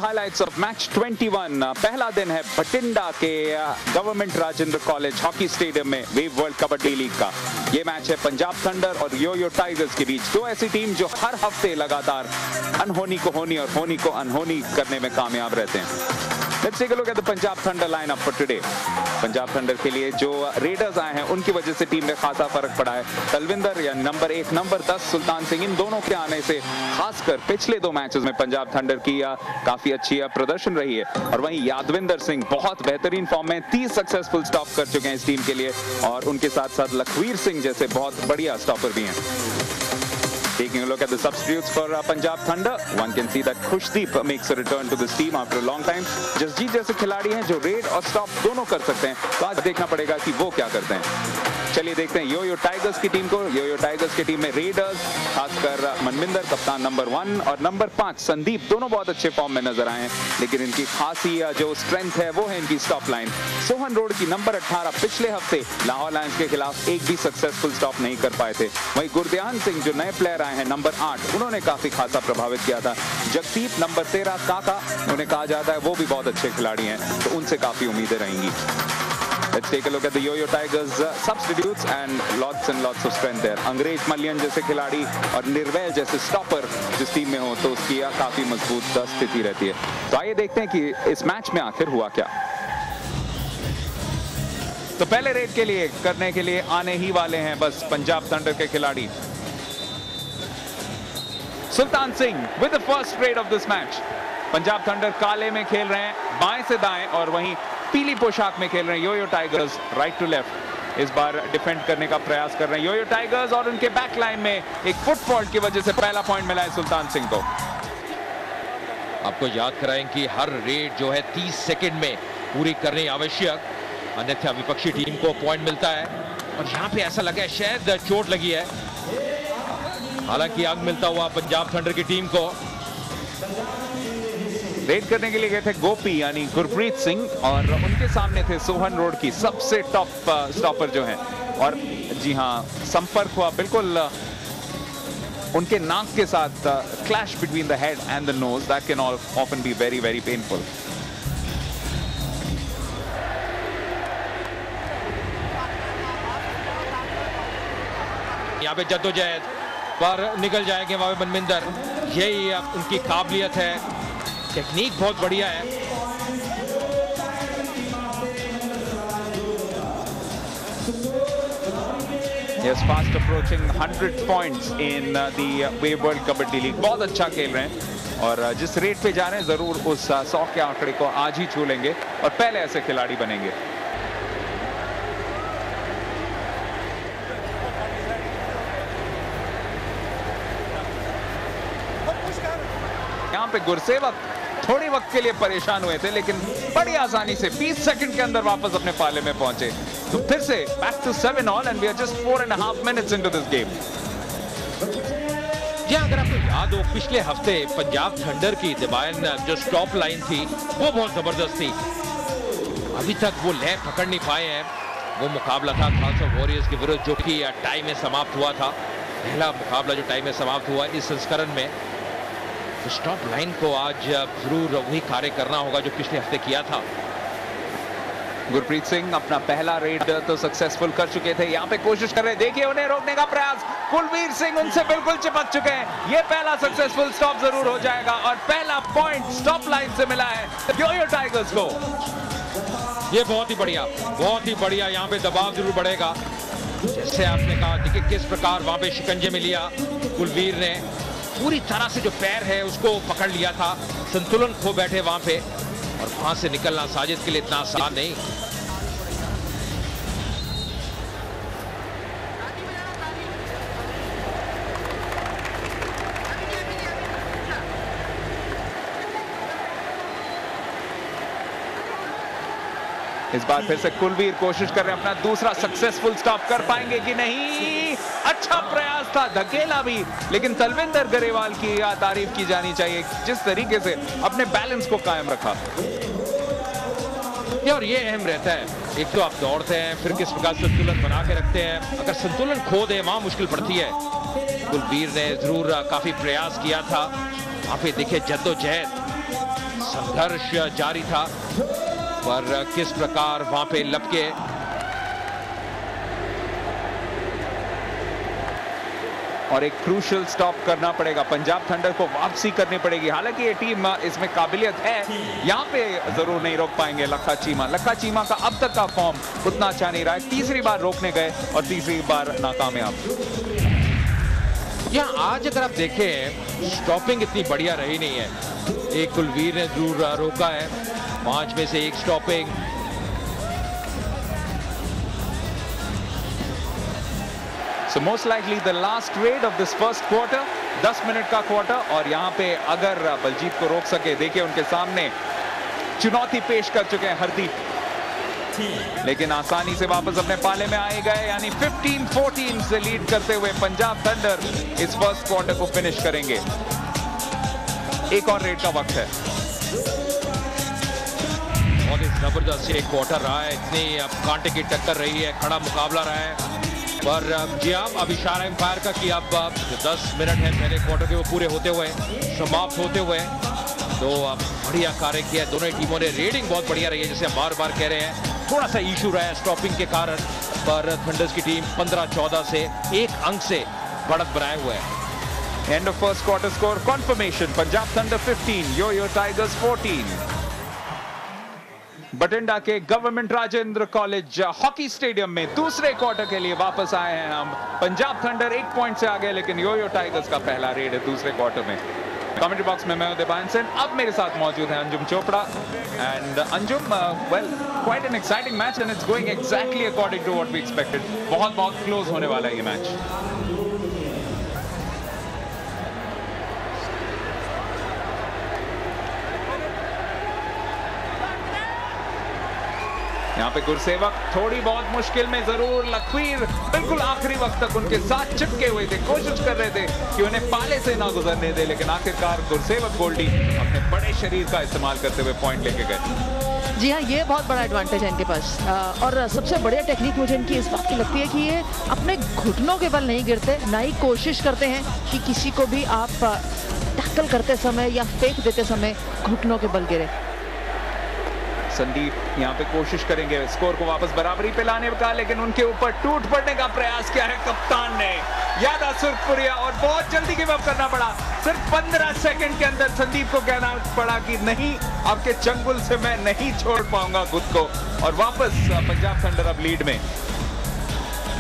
highlights of match 21. पहला दिन है बठिंडा के government Rajendra college hockey stadium में वेव वर्ल्ड कबड्डी लीग का। ये मैच है पंजाब थंडर और यो-यो टाइगर्स के बीच। दो ऐसी टीम जो हर हफ्ते लगातार अनहोनी को होनी और होनी को अनहोनी करने में कामयाब रहते हैं। Let's take a look at the Punjab Thunder lineup for today. Punjab thunder के लिए जो रेडर्स आए हैं उनकी वजह से टीम में खासा फर्क पड़ा है। तलविंदर या नंबर 1, नंबर 10 सुल्तान सिंह, इन दोनों के आने से खासकर पिछले दो मैचेस में पंजाब थंडर की काफी अच्छी प्रदर्शन रही है। और वहीं यादविंदर सिंह बहुत बेहतरीन फॉर्म में 30 सक्सेसफुल स्टॉप कर चुके हैं इस टीम के लिए, और उनके साथ साथ लखवीर सिंह जैसे बहुत बढ़िया स्टॉपर भी हैं। Taking a look at the substitutes for Punjab Thunder, one can see that Khushdeep makes a return to this team after a long time. Jasjeet जैसे खिलाड़ी हैं जो रेड और स्टॉप दोनों कर सकते हैं, तो आज देखना पड़ेगा कि वो क्या करते हैं। चलिए देखते हैं यो-यो टाइगर्स की टीम को। यो-यो टाइगर्स की टीम में रेडर्स खासकर मनविंदर कप्तान नंबर 1 और नंबर 5 संदीप दोनों बहुत अच्छे फॉर्म में नजर आए हैं, लेकिन इनकी खासी जो स्ट्रेंथ है वो है इनकी स्टॉप लाइन। सोहन रोड की नंबर 18 पिछले हफ्ते लाहौर लायंस के खिलाफ एक भी सक्सेसफुल स्टॉप नहीं कर पाए थे। वहीं गुरध्यान सिंह जो नए प्लेयर आए हैं नंबर 8, उन्होंने काफी खासा प्रभावित किया था। जगदीप नंबर 13 काका, उन्हें कहा जाता है वो भी बहुत अच्छे खिलाड़ी हैं, तो उनसे काफी उम्मीदें रहेंगी। Let's take a look at the Yo-Yo Tigers substitutes and lots of strength there. अंग्रेज मलियन जैसे खिलाड़ी और निर्वैल जैसे स्टॉपर जिस टीम में हो तो उसकी काफी मजबूत स्थिति रहती है। तो आइए देखते हैं कि इस मैच में आखिर हुआ क्या। तो पहले रेड के लिए करने के लिए आने ही वाले हैं बस पंजाब थंडर के खिलाड़ी। Sultan Singh with the first raid of this match. Punjab thunder काले में खेल रहे हैं बाएं से दाएं, और वहीं पीली पोशाक में खेल रहे हैं yo-yo tigers right to left. इस बार डिफेंड करने का प्रयास कर रहे हैं यो-यो टाइगर्स, और उनके बैक लाइन में एक फुट फॉल्ट की वजह से पहला पॉइंट मिला है सुल्तान सिंह को। आपको याद कराएं कि हर रेड जो है 30 सेकंड में पूरी करनी आवश्यक, अन्यथा विपक्षी टीम को पॉइंट मिलता है। और यहाँ पे ऐसा लगा है शायद चोट लगी है, हालांकि अंक मिलता हुआ पंजाब थंडर की टीम को। रेड करने के लिए गए थे गोपी यानी गुरप्रीत सिंह, और उनके सामने थे सोहन रोड की सबसे टॉप स्टॉपर जो हैं। और जी हाँ, संपर्क हुआ बिल्कुल उनके नाक के साथ। Clash between the head and the nose that can often be very very painful. यहाँ पे जद्दोजहद पर निकल जाएंगे वहां पे मनविंदर, यही उनकी काबिलियत है, टेक्निक बहुत बढ़िया है। Yes, fast approaching 100 points in the Wave World Kabaddi League. बहुत अच्छा खेल रहे हैं, और जिस रेट पे जा रहे हैं जरूर उस 100 के आंकड़े को आज ही छू लेंगे और पहले ऐसे खिलाड़ी बनेंगे। यहाँ पे गुरसेवक थोड़ी वक्त के लिए परेशान हुए थे, लेकिन बड़ी आसानी से 20 सेकंड के अंदर वापस अपने पाले में पहुंचे। तो फिर से back to 7 all and we are just 4.5 minutes into this game. या अगर आपको याद हो पिछले हफ्ते पंजाब थंडर की डिवाइन जो स्टॉप लाइन थी वो बहुत जबरदस्त थी, अभी तक वो लय पकड़ नहीं पाए हैं। वो मुकाबला था खालसा वॉरियर्स के विरुद्ध जो कि टाई में समाप्त हुआ था, पहला मुकाबला जो टाई में समाप्त हुआ इस संस्करण में। तो स्टॉप लाइन को आज जरूर वही कार्य करना होगा जो पिछले हफ्ते किया था। गुरप्रीत सिंह अपना पहला रेड तो सक्सेसफुल कर चुके थे, यहाँ पे कोशिश कर रहे हैं, देखिए उन्हें रोकने का प्रयास। कुलवीर सिंह उनसे बिल्कुल चिपक चुके हैं। ये पहला सक्सेसफुल स्टॉप जरूर हो जाएगा, और पहला पॉइंट स्टॉप लाइन से मिला है यो-यो टाइगर्स को। ये बहुत ही बढ़िया यहाँ पे दबाव जरूर बढ़ेगा। जैसे आपने कहा, देखिए किस प्रकार वहां पे शिकंजे में लिया कुलवीर ने, पूरी तरह से जो पैर है उसको पकड़ लिया था, संतुलन खो बैठे वहां पे, और वहां से निकलना साजिद के लिए इतना आसान नहीं। इस बार फिर से कुलवीर कोशिश कर रहे हैं अपना दूसरा सक्सेसफुल स्टॉप, कर पाएंगे कि नहीं। अच्छा प्रयास था, धकेला भी, लेकिन तलविंदर गरेवाल की तारीफ की जानी चाहिए जिस तरीके से अपने बैलेंस को कायम रखा। और ये अहम रहता है, एक तो आप दौड़ते हैं, फिर किस प्रकार संतुलन बना के रखते हैं। अगर संतुलन खो दे वहां मुश्किल पड़ती है। कुलवीर ने जरूर काफी प्रयास किया था, वहां पे देखिए जद्दोजहद, संघर्ष जारी था, पर किस प्रकार वहां पे लपके और एक क्रूशियल स्टॉप करना पड़ेगा। पंजाब थंडर को वापसी करनी पड़ेगी। हालांकि ये टीम इसमें काबिलियत है, यहाँ पे जरूर नहीं रोक पाएंगे लक्का चीमा। लक्का चीमा का अब तक का फॉर्म उतना अच्छा नहीं रहा है। तीसरी बार रोकने गए और तीसरी बार नाकामयाब। यहाँ आज अगर आप देखें स्टॉपिंग इतनी बढ़िया रही नहीं है। एक कुलवीर ने जरूर रोका है, 5 में से 1 stopping. So most likely the last raid of this first quarter, 10 minute का क्वार्टर। और यहाँ पे अगर बलजीत को रोक सके, देखिए उनके सामने चुनौती पेश कर चुके हैं हरदीप, लेकिन आसानी से वापस अपने पाले में आए गए। यानी 15-14 से लीड करते हुए पंजाब थंडर इस फर्स्ट क्वार्टर को फिनिश करेंगे। एक और रेड का वक्त है। और इस जबरदस्त एक क्वार्टर रहा है, इतनी अब कांटे की टक्कर रही है, खड़ा मुकाबला रहा है। पर जी आप अब इशारा एम्पायर का कि अब 10 मिनट है पहले क्वार्टर के वो पूरे होते हुए, समाप्त होते हुए। तो अब बढ़िया कार्य किया दोनों ही टीमों ने। रेडिंग बहुत बढ़िया रही है, जैसे हम बार बार कह रहे हैं। थोड़ा सा इशू रहा है स्टॉपिंग के कारण, पर थंडर्स की टीम 15-14 से 1 अंक से बढ़त बनाए हुए है। End of first quarter score confirmation, Punjab thunder 15, yo tigers 14। Bathinda के government Rajendra college hockey stadium में दूसरे क्वार्टर के लिए वापस आए हैं हम। पंजाब थंडर 1 पॉइंट से आगे, लेकिन यो टाइगर्स का पहला रेड है दूसरे क्वार्टर में। कमेंट्री बॉक्स में मैं हूं दिबान सेन, अब मेरे साथ मौजूद है Anjum Chopra. And Anjum, well quite an exciting match and it's going exactly according to what we expected. बहुत क्लोज होने वाला है ये मैच। यहाँ पे गुरसेवक थोड़ी बहुत मुश्किल में जरूर। लखवीर बिल्कुल आखिरी वक्त तक उनके साथ चिपके हुए थे, कोशिश कर रहे थे कि उन्हें पाले से ना गुजरने दे, लेकिन आखिरकार गुरसेवक गोल्डी अपने बड़े शरीर का इस्तेमाल करते हुए पॉइंट लेके गए। जी हाँ, ये बहुत बड़ा एडवांटेज है इनके पास। और सबसे बढ़िया टेक्निक मुझे इनकी इस बात की लगती है कि ये अपने घुटनों के बल नहीं गिरते, ना ही कोशिश करते हैं कि किसी को भी आप टैकल करते समय या फेंक देते समय घुटनों के बल गिरे। संदीप यहाँ पे कोशिश करेंगे स्कोर को वापस बराबरी पे लाने का, लेकिन उनके ऊपर टूट पड़ने का प्रयास किया है कप्तान ने, यादा सुरपुरिया, और बहुत जल्दी गिव अप करना पड़ा। सिर्फ 15 सेकंड के अंदर संदीप को कहना पड़ा कि नहीं, आपके चंगुल से मैं नहीं छोड़ पाऊंगा खुद को। और वापस पंजाब थंडर अब लीड में।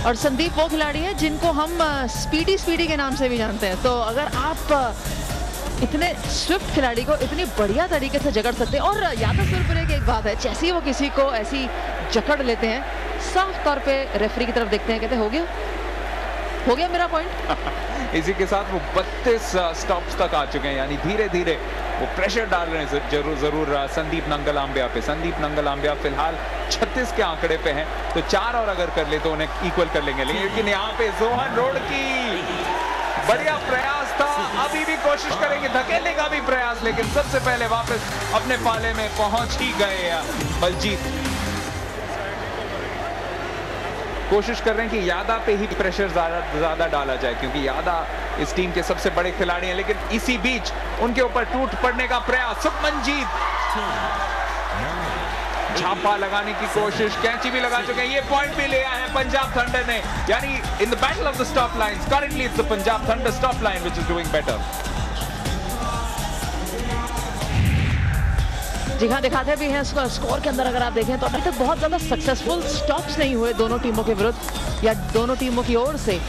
और संदीप वो खिलाड़ी है जिनको हम स्पीडी के नाम से भी जानते हैं। तो अगर आप इतने स्विफ्ट खिलाड़ी को इतनी बढ़िया तरीके से जकड़ सकते हैं, और यादव सुरपुरिया की एक बात है, जैसे ही वो किसी को ऐसी जकड़ लेते हैं, साफ तौर पे रेफरी की तरफ देखते हैं, कहते हो गया मेरा पॉइंट। इसी के साथ वो 32 स्टॉप्स तक आ चुके हैं, यानी धीरे धीरे वो प्रेशर डाल रहे हैं जरूर संदीप नंगलाम्बिया पे। संदीप नंगलाम्बिया फिलहाल 36 के आंकड़े पे हैं, तो 4 और अगर कर ले तो उन्हें इक्वल कर लेंगे। लेकिन यहाँ पे जोहन रोड की बढ़िया प्रयास था, अभी भी कोशिश करेंगे धकेलने का भी प्रयास, लेकिन सबसे पहले वापस अपने पाले में पहुंच ही गए बलजीत। कोशिश कर रहे हैं कि यादा पे ही प्रेशर ज्यादा डाला जाए, क्योंकि यादा इस टीम के सबसे बड़े खिलाड़ी हैं। लेकिन इसी बीच उनके ऊपर टूट पड़ने का प्रयास, सुखमनजीत छापा लगाने की कोशिश, कैंची भी लगा चुके हैं। ये पॉइंट भी ले आए हैं पंजाब थंडर ने, यानी in the battle of the stop lines currently it's the Punjab thunder stop line which is doing better. जी हाँ, दिखाते भी हैं स्कोर के अंदर। अगर आप देखें तो अभी तक बहुत ज्यादा सक्सेसफुल स्टॉप्स नहीं हुए दोनों टीमों के विरुद्ध या दोनों टीमों की ओर से।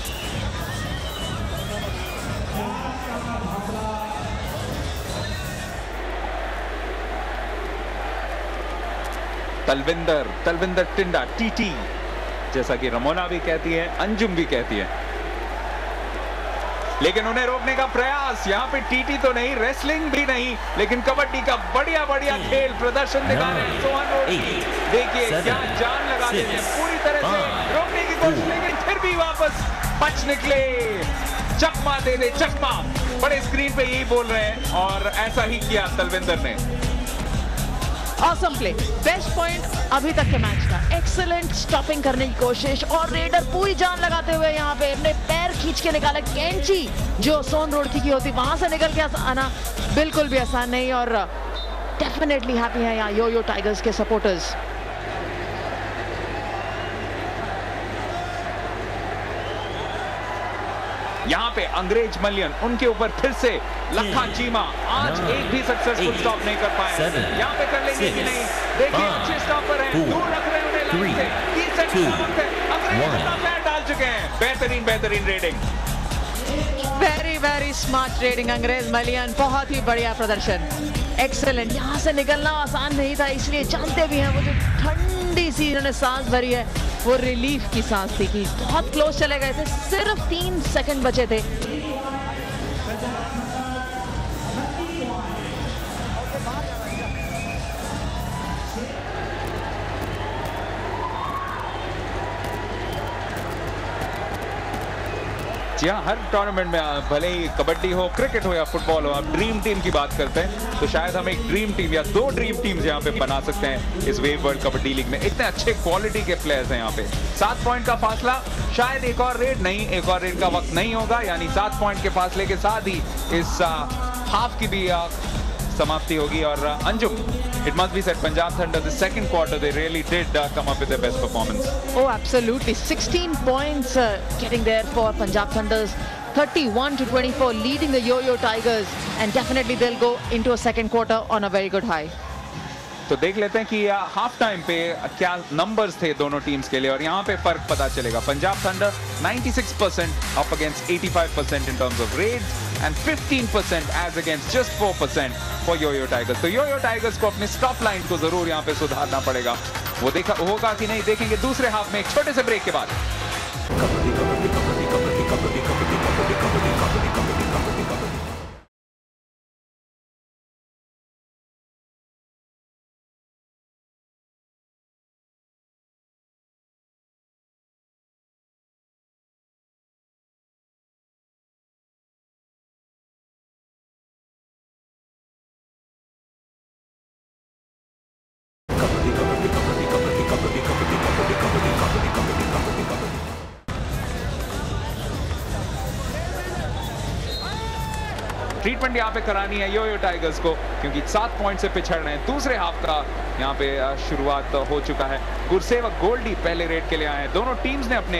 तलविंदर टिंडा, टीटी, जैसा कि रमोना भी कहती है, अंजुम भी कहती है। लेकिन उन्हें रोकने का प्रयास, यहाँ पे टीटी तो नहीं, रेसलिंग भी नहीं, लेकिन कबड्डी का बढ़िया खेल प्रदर्शन दिखा रहे हैं सोहन रोड। देखिए क्या जान लगा देते हैं, पूरी तरह से रोकने की कोशिश, लेकिन फिर भी वापस बच निकले। चकमा दे दे चकमा, बड़े स्क्रीन पे यही बोल रहे हैं, और ऐसा ही किया तलविंदर ने। ऑसम प्ले, बेस्ट पॉइंट अभी तक के मैच का। एक्सीलेंट स्टॉपिंग करने की कोशिश, और रेडर पूरी जान लगाते हुए यहाँ पे अपने पैर खींच के निकाला। कैंची जो सोन रोड की होती, वहां से निकल के आना बिल्कुल भी आसान नहीं, और डेफिनेटली हैप्पी हैं यहाँ यो-यो टाइगर्स के सपोर्टर्स। यहाँ पे अंग्रेज मलियन उनके ऊपर फिर से लखा चीमा आज एक भी सक्सेसफुल स्टॉप नहीं कर पाए। यहाँ पे कर लेंगे कि नहीं, देखिए अच्छे स्टॉपर हैं, दूर रख रहे हैं उन्हें लाइन से। 30 सेकंड का वक्त है, अंग्रेज अपना पैर डाल चुके हैं। बेहतरीन रेडिंग, वेरी स्मार्ट रेडिंग अंग्रेज मलियन, बहुत ही बढ़िया प्रदर्शन, एक्सेलेंट। यहाँ से निकलना आसान नहीं था, इसलिए जानते भी हैं वो जो ठंडी सी इन्होंने सांस भरी है वो रिलीफ की सांस थी कि बहुत क्लोज चले गए थे, सिर्फ 3 सेकंड बचे थे। जी हाँ, हर टूर्नामेंट में भले ही कबड्डी हो, क्रिकेट हो या फुटबॉल हो, आप ड्रीम टीम की बात करते हैं तो शायद हम एक ड्रीम टीम या 2 ड्रीम टीम्स यहाँ पे बना सकते हैं इस वेव वर्ल्ड कबड्डी लीग में। इतने अच्छे क्वालिटी के प्लेयर्स हैं यहाँ पे। 7 पॉइंट का फासला, शायद एक और रेड नहीं, एक और रेड का वक्त नहीं होगा, यानी 7 पॉइंट के फासले के साथ ही इस हाफ की भी समाप्ति होगी। और Anjum, it must be said, Punjab Thunder, the second quarter, they really did come up with their best performance. Oh, absolutely. 16 points getting there for Punjab Thunders. 31-24, leading the Yo-Yo Tigers, and definitely they'll go into a second quarter on a very good high. तो देख लेते हैं कि half time पे क्या numbers थे दोनों teams के लिए और यहाँ पे फर्क पता चलेगा। Punjab thunder 96% up against 85% in terms of raids and 15% as against just 4% for Yo-Yo Tigers। तो Yo-Yo Tigers को अपने स्टॉप लाइन को जरूर यहाँ पे सुधारना पड़ेगा। वो देखा होगा कि नहीं, देखेंगे दूसरे हाफ में एक छोटे से ब्रेक के बाद। ट्रीटमेंट यहाँ पे करानी है यो-यो टाइगर्स को क्योंकि 7 पॉइंट से पिछड़ रहे हैं। दूसरे हाफ का यहाँ पे शुरुआत हो चुका है। गुरसेवक गोल्डी पहले रेड के लिए आए हैं। दोनों टीम्स ने अपने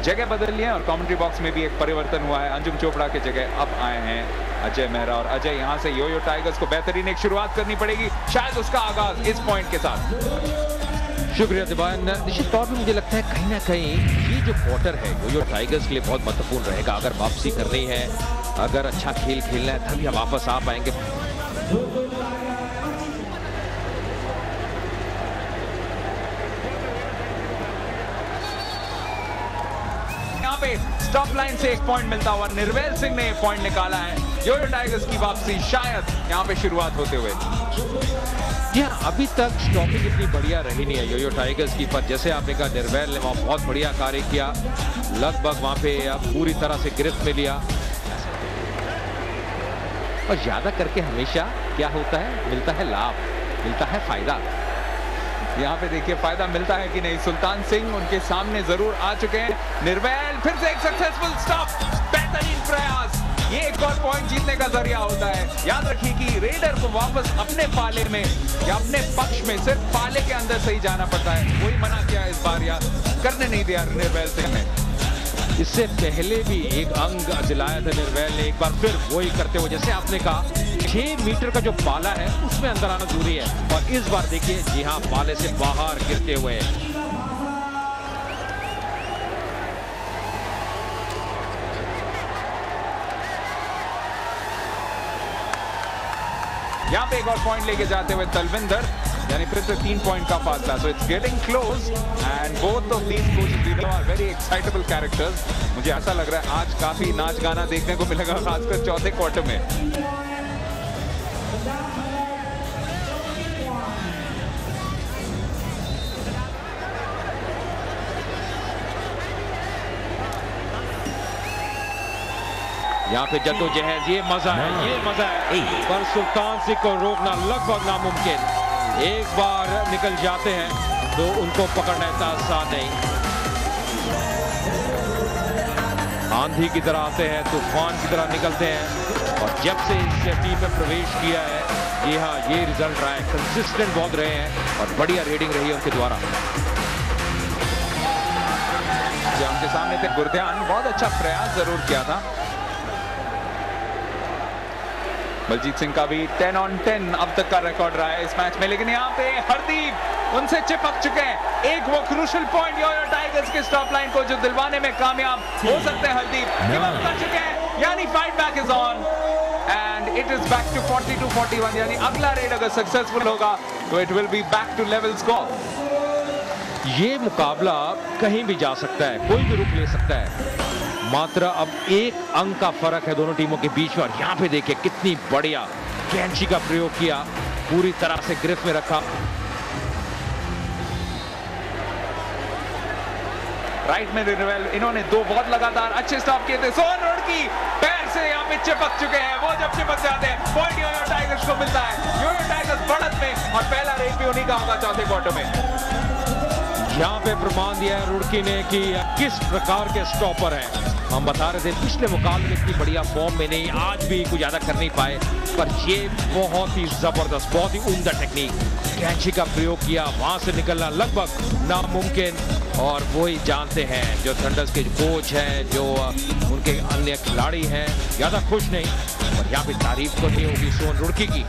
जगह बदल लिए हैं और कमेंट्री बॉक्स में भी एक परिवर्तन हुआ है। अंजुम चोपड़ा के जगह अब आए हैं अजय मेहरा और अजय यहाँ से यो-यो टाइगर्स को बेहतरीन एक शुरुआत करनी पड़ेगी, शायद उसका आगाज इस पॉइंट के साथ। शुक्रिया दिवान। निश्चित तौर पर मुझे लगता है कहीं ना कहीं ये जो क्वार्टर है यो-यो टाइगर्स के लिए बहुत महत्वपूर्ण रहेगा। अगर वापसी करनी है, अगर अच्छा खेल खेलना है तभी वापस आ पाएंगे। यहाँ पे स्टॉप लाइन से 1 पॉइंट मिलता हुआ निर्वेल सिंह ने पॉइंट निकाला है। यो-यो टाइगर्स की वापसी शायद यहाँ पे शुरुआत होते हुए। जी हाँ, अभी तक स्टॉपिंग इतनी बढ़िया रही नहीं है यो-यो टाइगर्स की, पर जैसे आपने कहा निर्वेल ने वहाँ बहुत बढ़िया कार्य किया, लगभग वहाँ पे पूरी तरह से गिरफ्त में लिया। और ज्यादा करके हमेशा क्या होता है, मिलता है लाभ, मिलता है फायदा। यहाँ पे देखिए फायदा मिलता है कि नहीं। सुल्तान सिंह उनके सामने जरूर आ चुके हैं। निर्वेल फिर से एक सक्सेसफुल स्टॉप, बेहतरीन प्रयास, ये एक और पॉइंट जीतने का जरिया होता है। याद रखिए कि रेडर को वापस अपने पाले में या अपने पक्ष में सिर्फ पाले के अंदर से ही जाना पड़ता है। वही मना किया इस बार या करने नहीं दिया निर्वेल सिंह ने। इससे पहले भी एक अंग दिलाया था निर्वेल ने, एक बार फिर वही करते हुए जैसे आपने कहा 6 मीटर का जो पाला है उसमें अंदर आना जरूरी है। और इस बार देखिए जी हाँ, पाले से बाहर गिरते हुए। यहाँ पे एक और पॉइंट लेके जाते हुए तलविंदर, यानी फिर से 3 पॉइंट का फासला। So it's getting close and both of these coaches are very excitable characters. मुझे ऐसा लग रहा है आज काफी नाच गाना देखने को मिलेगा, खासकर चौथे क्वार्टर में। यहाँ पे जद्दोजहद, ये मजा है, ये मजा है। पर सुल्तान सिंह को रोकना लगभग नामुमकिन। एक बार निकल जाते हैं तो उनको पकड़ना इतना आसान नहीं। आंधी की तरह आते हैं, तूफान की तरह निकलते हैं। और जब से इस टीम में प्रवेश किया है जी हाँ, ये रिजल्ट रहा है, कंसिस्टेंट बहुत रहे हैं और बढ़िया रेटिंग रही है उनके द्वारा। उनके सामने थे गुरध्यान, बहुत अच्छा प्रयास जरूर किया था। बलजीत सिंह का भी 10 on 10 अब तक का रिकॉर्ड रहा है इस मैच में, लेकिन यहाँ पे हरदीप उनसे चिपक चुके हैं। एक वो क्रूशियल पॉइंट यो-यो टाइगर्स के स्टॉप लाइन को जो दिलवाने में कामयाब हो सकते हैं हरदीप, गिव अप कर चुके हैं, यानी fight back is on and it is back to 42-41। यानी अगला रेड अगर सक्सेसफुल होगा तो it will be back to level score. ये मुकाबला कहीं भी जा सकता है, कोई भी रुख ले सकता है, मात्र अब एक अंक का फर्क है दोनों टीमों के बीच में। और यहाँ पे देखिए कितनी बढ़िया कैंची का प्रयोग किया, पूरी तरह से गिरफ्त में रखा। राइट में रिनवेल, इन्होंने दो बहुत लगातार अच्छे स्टॉप किए थे। सोहन रुड़की पैर से यहाँ पे चिपक चुके हैं, वो जब चिपक जाते हैं पॉइंट यो-यो टाइगर्स को मिलता है। यो-यो टाइगर्स बढ़त में और पहला रेड भी उन्हीं का होगा चौथे क्वार्टर में। यहाँ पे प्रमाण दिया है रुड़की ने कि किस प्रकार के स्टॉपर हैं। हम बता रहे थे पिछले मुकाबले में इतनी बढ़िया फॉर्म में नहीं, आज भी कुछ ज्यादा कर नहीं पाए, पर ये बहुत ही जबरदस्त, बहुत ही उम्दा टेक्निक, कैंची का प्रयोग किया, वहां से निकलना लगभग नामुमकिन। और वो ही जानते हैं जो थंडर्स के कोच हैं, जो उनके अन्य खिलाड़ी हैं, ज्यादा खुश नहीं, पर यहाँ पे तारीफ तो नहीं होगी सोहन रुड़की की।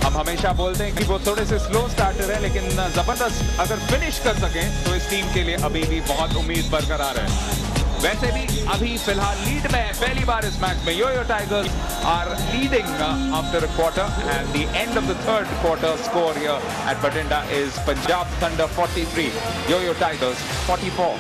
हम हमेशा बोलते हैं कि वो थोड़े से स्लो स्टार्टर है, लेकिन जबरदस्त अगर फिनिश कर सकें तो इस टीम के लिए अभी भी बहुत उम्मीद बरकरार है। वैसे भी अभी फिलहाल लीड में है, पहली बार इस मैच में yo yo tigers are leading after a quarter and the end of the third quarter score here at Bathinda is Punjab thunder 43, yo yo tigers 44।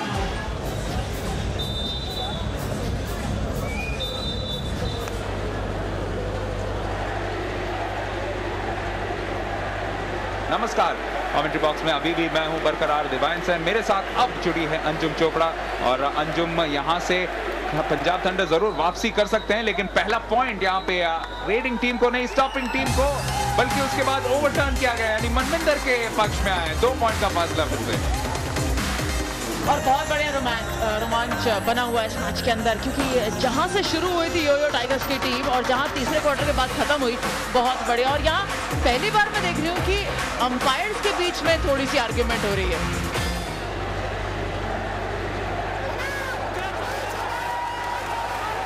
नमस्कार, कमेंट्री बॉक्स में अभी भी मैं हूं बरकरार दिवान सेन, मेरे साथ अब जुड़ी है अंजुम चोपड़ा। और अंजुम, यहां से पंजाब थंडर जरूर वापसी कर सकते हैं, लेकिन पहला पॉइंट यहां पे रेडिंग टीम को नहीं, स्टॉपिंग टीम को, बल्कि उसके बाद ओवरटर्न किया गया, यानी मनविंदर के पक्ष में आए। 2 पॉइंट का फासला फिर से और बहुत बढ़िया रोमांच बना हुआ है इस मैच के अंदर, क्योंकि जहां से शुरू हुई थी यो-यो टाइगर्स की टीम और जहां तीसरे क्वार्टर के बाद खत्म हुई, बहुत बढ़िया। और यहाँ पहली बार मैं देख रही हूँ कि अंपायर्स के बीच में थोड़ी सी आर्ग्यूमेंट हो रही है।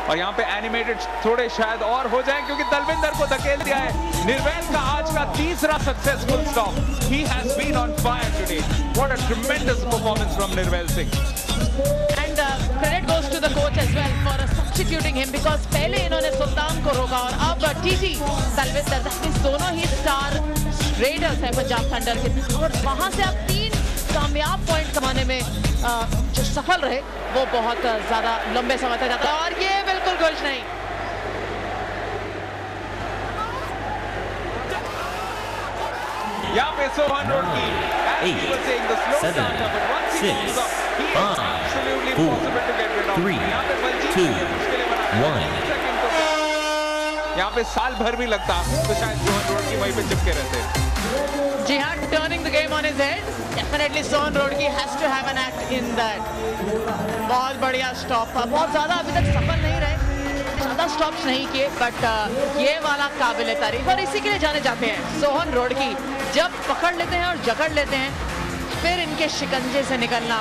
और यहाँ पे एनिमेटेड थोड़े शायद और हो जाए, क्योंकि दलविंदर को धकेल दिया है। निर्वैल का आज का तीसरा successful stop. He has been on fire today. What a tremendous performance from Nirwel Singh. And credit goes to the coach as well for substituting him, because पहले इन्होंने सुल्तान को रोका और अब टीटी दलविंदर, दोनों ही स्टार रेडर्स हैं पंजाब थंडर के, और वहां से अब 3 कामयाब पॉइंट कमाने में जो सफल रहे वो बहुत ज्यादा लंबे समय तक जाता है। और ये बिल्कुल खुश नहीं। यहाँ पे Sohan Roorkee, as he was saying, the slow starter, but once he moves up, he is absolutely possible to get rid of. यहाँ पे बलजीत सिंह ने मुश्किलें बनाई। यहाँ पे साल भर भी लगता तो शायद सोहन रुड़की वहीं पे चिपके रहते। जी हाँ, turning the game on his head, definitely Sohan Roorkee has to have an act in that. बहुत बढ़िया स्टॉप था, बहुत ज्यादा अभी तक सफल नहीं रहे, ज्यादा स्टॉप्स नहीं किए, बट ये वाला काबिल तारीफ और इसी के लिए जाने जाते हैं सोहन रुड़की। जब पकड़ लेते हैं और जकड़ लेते हैं, फिर इनके शिकंजे से निकलना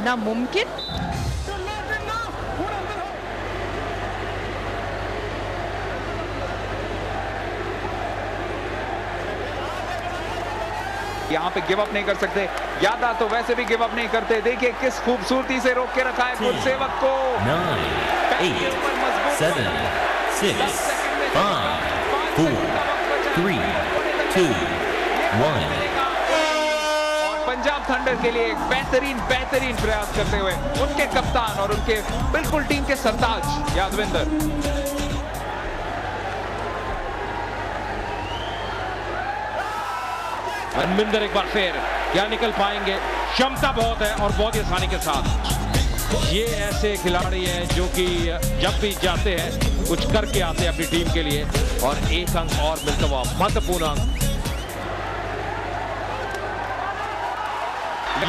नामुमकिन। यहाँ पे गिव अप नहीं कर सकते, यादा तो वैसे भी गिव अप नहीं करते। देखिए किस खूबसूरती से रोक के रखा है गुरसेवक को। 9, 8, 7, 6, 5, 4, 3, 2, 1। और पंजाब थंडर के लिए एक बेहतरीन प्रयास करते हुए उनके कप्तान और उनके बिल्कुल टीम के सरताज यादविंदर। मनविंदर एक बार फिर क्या निकल पाएंगे, क्षमता बहुत है और बहुत ही आसानी के साथ। ये ऐसे खिलाड़ी हैं जो कि जब भी जाते हैं कुछ करके आते हैं अपनी टीम के लिए, और एक अंक और मिलता हुआ महत्वपूर्ण अंक।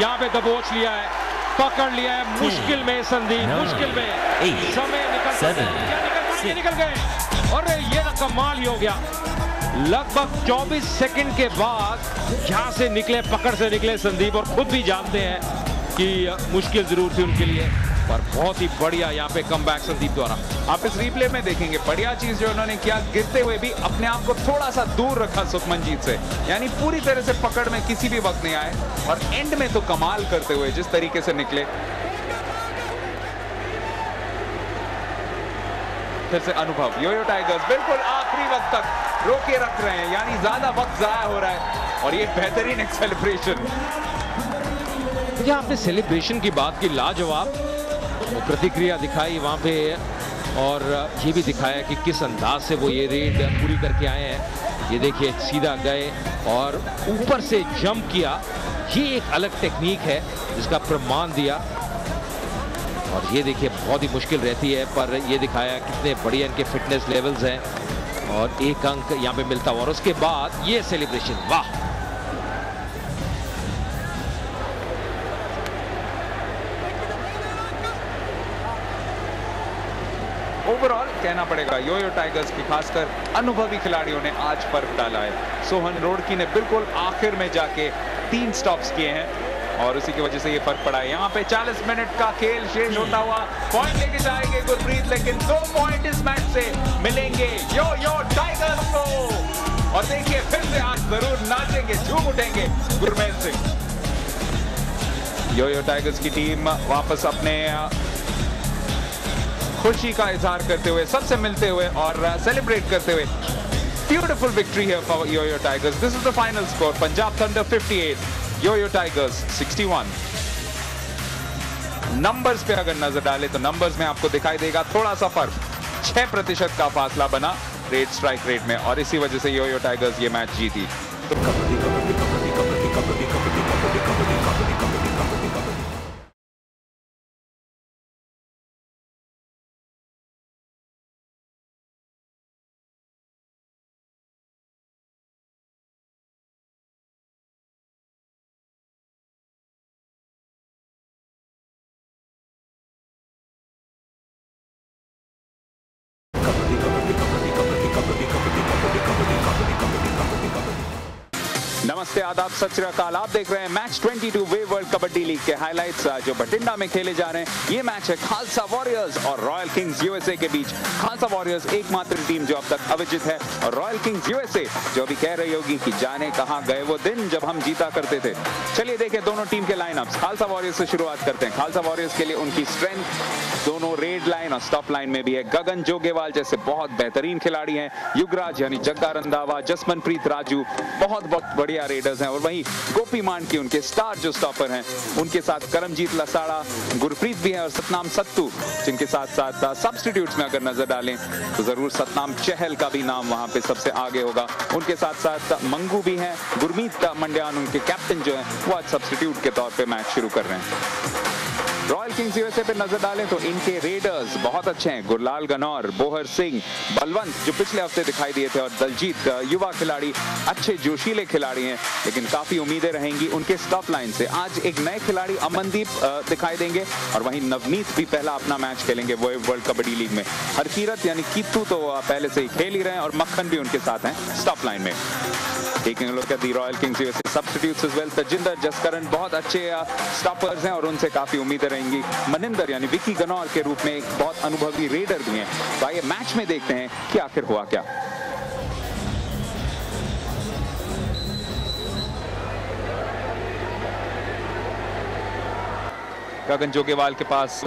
यहाँ पे दबोच लिया है, पकड़ लिया है, मुश्किल में संदीप, मुश्किल में समय निकल गए। और ये कमाल ही हो गया। लगभग 24 सेकंड के बाद यहां से निकले, पकड़ से निकले संदीप, और खुद भी जानते हैं कि मुश्किल जरूर थी उनके लिए, पर बहुत ही बढ़िया यहाँ पे कमबैक संदीप द्वारा। आप इस रिप्ले में देखेंगे बढ़िया चीज जो उन्होंने किया, गिरते हुए भी अपने आप को थोड़ा सा दूर रखा सुखमनजीत से, यानी पूरी तरह से पकड़ में किसी भी वक्त नहीं आए, और एंड में तो कमाल करते हुए जिस तरीके से निकले। फिर से अनुभव, योयो टाइगर्स बिल्कुल आखिरी वक्त तक रोके रख रहे हैं, यानी ज्यादा वक्त जाया हो रहा है, और ये बेहतरीन एक सेलिब्रेशन। आपने सेलिब्रेशन की बात की, लाजवाब वो प्रतिक्रिया दिखाई वहां पे, और ये भी दिखाया कि किस अंदाज से वो ये रेड पूरी करके आए हैं। ये देखिए सीधा गए और ऊपर से जंप किया, ये एक अलग टेक्निक है जिसका प्रमाण दिया, और ये देखिए बहुत ही मुश्किल रहती है, पर ये दिखाया कितने बढ़िया इनके फिटनेस लेवल्स हैं, और एक अंक यहाँ पे मिलता हुआ, और उसके बाद ये सेलिब्रेशन, वाह। ओवरऑल कहना पड़ेगा योयो टाइगर्स की खासकर अनुभवी खिलाड़ियों ने आज फर्क डाला है। सोहन रोड़की ने बिल्कुल आखिर में जाके 3 स्टॉप्स किए हैं, और उसी की वजह से ये फर्क पड़ा है। यहाँ पे 40 मिनट का खेल शेष होता हुआ पॉइंट लेके जाएंगे गुरप्रीत, लेकिन 2 पॉइंट इस मैच से मिलेंगे योयो टाइगर्स को। और देखिए फिर से आज जरूर नाचेंगे, झूम उठेंगे गुरमेल सिंह। योयो टाइगर्स की टीम वापस अपने खुशी का इजहार करते हुए, सबसे मिलते हुए और सेलिब्रेट करते हुए। ब्यूटीफुल विक्ट्री है for Yoyo Tigers. This is the final score, Punjab Thunder 58, Yoyo Tigers 61। Numbers पे अगर नजर डालें तो नंबर्स में आपको दिखाई देगा थोड़ा सा फर्क, 6% का फासला बना रेट स्ट्राइक रेट में, और इसी वजह से योयो टाइगर्स ये मैच जीती। नमस्ते, आदाब, सत श्री अकाल। आप देख रहे हैं मैच 22 वे वर्ल्ड कबड्डी लीग के हाइलाइट्स जो बठिंडा में खेले जा रहे हैं। ये मैच है खालसा वॉरियर्स और रॉयल किंग्स यूएसए के बीच। खालसा वॉरियर्स एकमात्र टीम जो अब तक अविजित है, और रॉयल किंग्स यूएसए जो अभी कह रही होगी कि जाने कहां गए वो दिन जब हम जीता करते थे। चलिए देखें दोनों टीम के लाइनअप्स। खालसा वॉरियर्स से शुरुआत करते हैं। खालसा वॉरियर्स के लिए उनकी स्ट्रेंथ दोनों रेड लाइन और स्टॉप लाइन में भी है। गगन जोगेवाल जैसे बहुत बेहतरीन खिलाड़ी हैं, युगराज यानी जग्गा रंधावा, जसमनप्रीत राजू बहुत बढ़िया रेडर्स हैं, और वहीं गोपी मांडकी उनके स्टार जो स्टॉपर हैं। उनके साथ करमजीत लसाड़ा, गुरप्रीत भी है, और सतनाम सत्तू, जिनके साथ साथ सब्स्टिट्यूट्स में अगर नजर डालें तो जरूर सतनाम चहल का भी नाम वहां पे सबसे आगे होगा। उनके साथ साथ मंगू भी हैं, गुरमीत मंड्यान उनके कैप्टन जो है वो आज सब्स्टिट्यूट के तौर पे मैच शुरू कर रहे हैं। रॉयल किंग्स यूएसए पे नजर डालें तो इनके रेडर्स बहुत अच्छे हैं। गुरलाल गनौर, बोहर सिंह, बलवंत जो पिछले हफ्ते दिखाई दिए थे, और दलजीत युवा खिलाड़ी, अच्छे जोशीले खिलाड़ी हैं, लेकिन काफी उम्मीदें रहेंगी उनके स्टॉप लाइन से। आज एक नए खिलाड़ी अमनदीप दिखाई देंगे, और वहीं नवनीत भी पहला अपना मैच खेलेंगे वो वर्ल्ड कबड्डी लीग में। हरकीरत यानी कीतू तो पहले से ही खेल ही रहे हैं, और मक्खन भी उनके साथ हैं स्टॉप लाइन में। Taking a look at the Royal Kings USA substitutes as well. Tajinder, Jaskaran बहुत अच्छे स्टॉपर्स हैं, और उनसे काफी उम्मीदें रहेंगी। मनिंदर यानी विकी गनौर के रूप में एक बहुत अनुभवी रेडर भी हैं। तो आइए मैच में देखते हैं कि आखिर हुआ क्या। गगन जोगेवाल के पास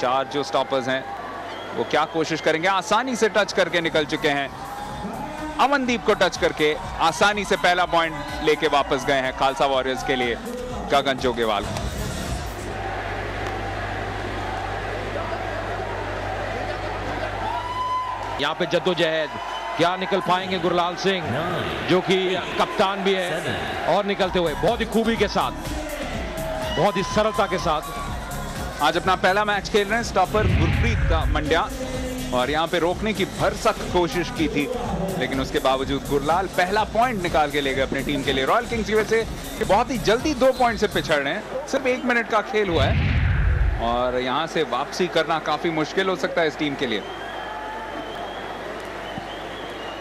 4 जो स्टॉपर्स हैं वो क्या कोशिश करेंगे, आसानी से टच करके निकल चुके हैं। अमनदीप को टच करके आसानी से पहला पॉइंट लेके वापस गए हैं खालसा वॉरियर्स के लिए गगन जोगेवाल। यहाँ पे जद्दोजहद, क्या निकल पाएंगे गुरलाल सिंह जो कि कप्तान भी है, और निकलते हुए बहुत ही खूबी के साथ, बहुत ही सरलता के साथ आज अपना पहला मैच खेल रहे हैं स्टॉपर गुरप्रीत मंड्या, और यहाँ पे रोकने की भरसक कोशिश की थी, लेकिन उसके बावजूद गुरलाल पहला पॉइंट निकाल के ले गए अपनी टीम के लिए। रॉयल किंग्स यूएसए बहुत ही जल्दी 2 पॉइंट से पिछड़ रहे हैं, सिर्फ 1 मिनट का खेल हुआ है, और यहाँ से वापसी करना काफी मुश्किल हो सकता है इस टीम के लिए।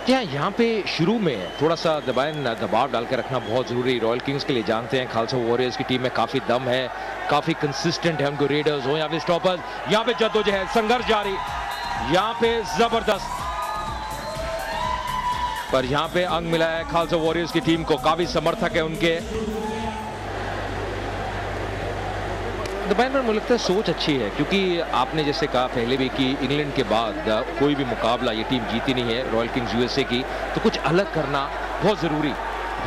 क्या यहाँ पे शुरू में थोड़ा सा दबाव डाल के रखना बहुत जरूरी रॉयल किंग्स के लिए। जानते हैं खालसा वॉरियर्स की टीम में काफी दम है, काफी कंसिस्टेंट है, उनको रेडर्स हो या फिर स्टॉपर्स, यहाँ पे जद्दोजहद संघर्ष जारी, यहाँ पे जबरदस्त, पर यहाँ पे अंग मिला है खालसा वॉरियर्स की टीम को। काफी समर्थक है उनके। दुबई में मुझे लगता है सोच अच्छी है, क्योंकि आपने जैसे कहा पहले भी कि इंग्लैंड के बाद कोई भी मुकाबला ये टीम जीती नहीं है रॉयल किंग्स यूएसए की, तो कुछ अलग करना बहुत ज़रूरी,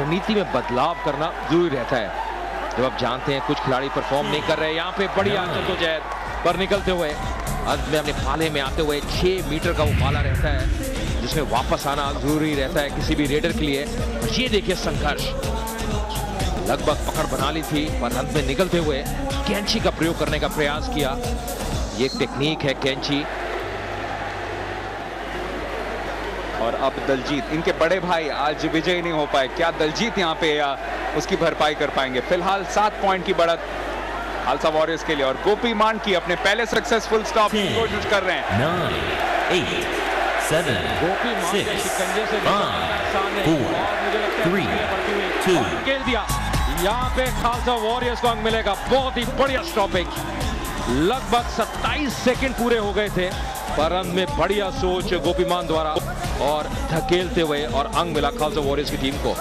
रणनीति में बदलाव करना जरूरी रहता है। जब आप जानते हैं कुछ खिलाड़ी परफॉर्म नहीं कर रहे, यहाँ पे बढ़िया जद्दोजहद पर निकलते हुए अंत में अपने पाले में आते हुए 6 मीटर का वो पाला रहता है जिसमें वापस आना जरूरी रहता है किसी भी रेडर के लिए। और ये देखिए संघर्ष, लगभग पकड़ बना ली थी पर अंत में निकलते हुए कैंची का प्रयोग करने का प्रयास किया। ये एक टेक्निक है कैंची। और अब दलजीत, इनके बड़े भाई आज विजयी नहीं हो पाए, क्या दलजीत यहाँ पे उसकी भरपाई कर पाएंगे? फिलहाल 7 पॉइंट की बढ़त खालसा वॉरियर्स के लिए और गोपी मान की अपने पहले सक्सेसफुल स्टॉप की कोशिश कर रहे हैं। 9, 8, 7, 6, 5, 4, 3, 2, खेल दिया। यहाँ पे खालसा वॉरियर्स को अंक मिलेगा। बहुत ही बढ़िया स्टॉपिंग, लगभग 27 सेकंड पूरे हो गए थे पर अंत में बढ़िया सोच गोपीमान द्वारा और धकेलते हुए और अंक मिला खालसा वॉरियर्स की टीम को।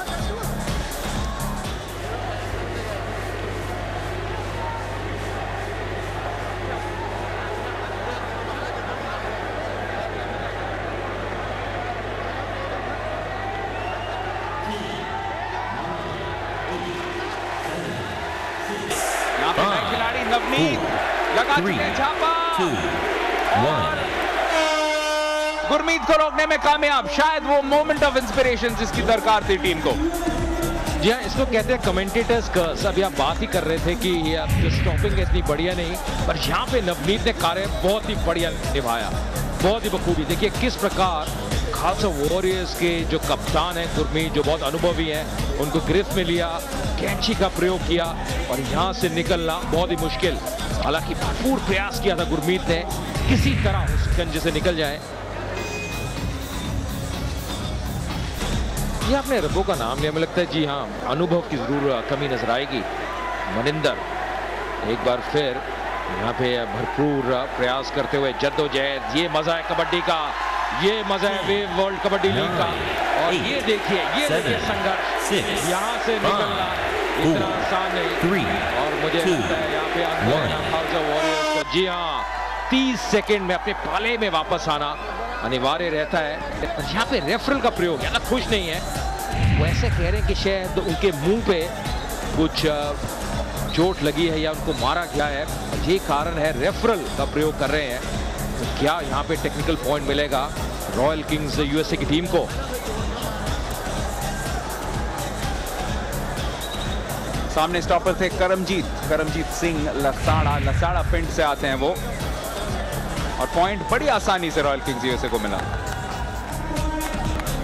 खिलाड़ी नवनीत लगा चुके छापा, 2, 1. गुरमीत को रोकने में कामयाब। शायद वो मोमेंट ऑफ इंस्पिरेशन जिसकी दरकार थी टीम को। जी हाँ, इसको कहते हैं कमेंटेटर्स कर्स। अभी आप बात ही कर रहे थे कि ये स्टॉपिंग इतनी बढ़िया नहीं, पर यहाँ पे नवनीत ने कार्य बहुत ही बढ़िया निभाया, बहुत ही बखूबी। देखिए किस प्रकार खालसा वॉरियर्स के जो कप्तान है गुरमीत, जो बहुत अनुभवी हैं, उनको गिरफ्त में लिया, कैंची का प्रयोग किया और यहाँ से निकलना बहुत ही मुश्किल। हालांकि भरपूर प्रयास किया था गुरमीत ने, किसी तरह उस गंज से निकल जाए। ये आपने रब्बों का नाम लिया, मुझे लगता है जी हाँ, अनुभव की जरूर कमी नजर आएगी। मनिंदर एक बार फिर यहाँ पे भरपूर प्रयास करते हुए जद्दोजहद। ये मजा है कबड्डी का, ये मजा है वेव वर्ल्ड कबड्डी लीग का। और ये देखिए संघर्ष, यहाँ से निकलना इतना आसान नहीं। और मुझे लगता है यहाँ पे खालसा वॉरियर्स को जी हाँ 30 सेकंड में अपने पाले में वापस आना अनिवार्य रहता है। यहाँ पे रेफरल का प्रयोग ज्यादा खुश नहीं है, वो ऐसे कह रहे हैं कि शायद उनके मुंह पे कुछ चोट लगी है या उनको मारा गया है, ये कारण है, रेफरल का प्रयोग कर रहे हैं। तो क्या यहाँ पे टेक्निकल पॉइंट मिलेगा रॉयल किंग्स यूएसए की टीम को? सामने स्टॉपर थे करमजीत सिंह लसाड़ा पिंड से आते हैं वो, और पॉइंट बड़ी आसानी से रॉयल किंग्स यूएसए को मिला।